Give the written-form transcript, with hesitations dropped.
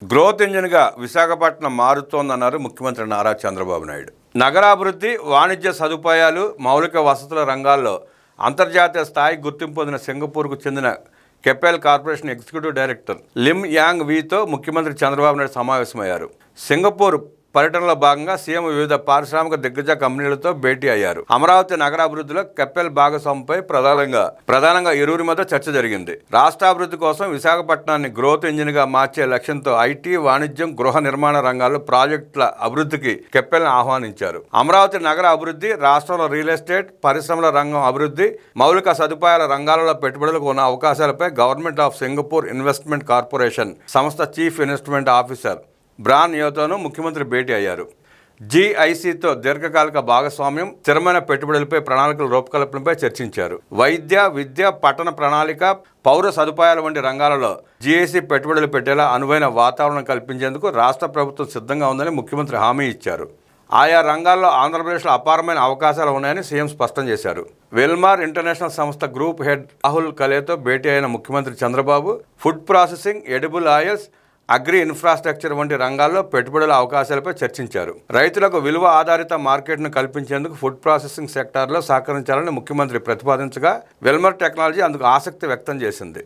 Growth ఇంజిన్గా Visakhapatnam మారుతోందన్నారు ముఖ్యమంత్రి నారా చంద్రబాబు నాయుడు. నగరాభివృద్ధి, వాణిజ్య సదుపాయాలు, మౌలిక వసతుల రంగాల్లో అంతర్జాతీయ స్థాయి గుర్తింపు పొందిన సింగపూర్కు చెందిన కెపెల్ కార్పొరేషన్ ఎగ్జిక్యూటివ్ డైరెక్టర్ లిమ్ యాంగ్ వీతో ముఖ్యమంత్రి చంద్రబాబు నాయుడు సమావేశమయ్యారు. సింగపూర్ పర్యటనలో భాగంగా సీఎం వివిధ పారిశ్రామిక దిగ్గజ కంపెనీలతో భేటీ అయ్యారు. అమరావతి నగరాభివృద్ధిలో కెపెల్ భాగస్వామ్యంపై ప్రధానంగా ఇరువురి మధ్య చర్చ జరిగింది. రాష్ట్రాభివృద్ధి కోసం విశాఖపట్నాన్ని గ్రోత్ ఇంజిన్గా మార్చే లక్ష్యంతో ఐటీ, వాణిజ్యం, గృహ నిర్మాణ రంగాల్లో ప్రాజెక్టుల అభివృద్ధికి కెపెల్ను ఆహ్వానించారు. అమరావతి నగర అభివృద్ధి, రాష్ట్రంలో రియల్ ఎస్టేట్, పరిశ్రమల రంగం అభివృద్ధి, మౌలిక సదుపాయాల రంగాలలో పెట్టుబడులకు ఉన్న అవకాశాలపై government of Singapore investment corporation సంస్థ చీఫ్ ఇన్వెస్ట్మెంట్ ఆఫీసర్ బ్రాన్ యోతోను ముఖ్యమంత్రి భేటీ అయ్యారు. జీఐసీతో దీర్ఘకాలిక భాగస్వామ్యం, స్థిరమైన పెట్టుబడులపై ప్రణాళికల రూపకల్పనపై చర్చించారు. వైద్య, విద్య, పట్టణ ప్రణాళిక, పౌర సదుపాయాల వంటి రంగాలలో జీఐసీ పెట్టుబడులు పెట్టేలా అనువైన వాతావరణం కల్పించేందుకు రాష్ట్ర ప్రభుత్వం సిద్ధంగా ఉందని ముఖ్యమంత్రి హామీ ఇచ్చారు. ఆయా రంగాల్లో ఆంధ్రప్రదేశ్లో అపారమైన అవకాశాలు ఉన్నాయని సీఎం స్పష్టం చేశారు. వెల్మార్ ఇంటర్నేషనల్ సంస్థ గ్రూప్ హెడ్ రాహుల్ కలేతో భేటీ అయిన ముఖ్యమంత్రి Chandrababu food processing, edible oils, agri infrastructure వంటి రంగాల్లో పెట్టుబడుల అవకాశాలపై చర్చించారు. రైతులకు విలువ ఆధారిత మార్కెట్ను కల్పించేందుకు ఫుడ్ ప్రాసెసింగ్ సెక్టార్లో సహకరించాలని ముఖ్యమంత్రి ప్రతిపాదించగా వెల్మర్ టెక్నాలజీ అందుకు ఆసక్తి వ్యక్తం చేసింది.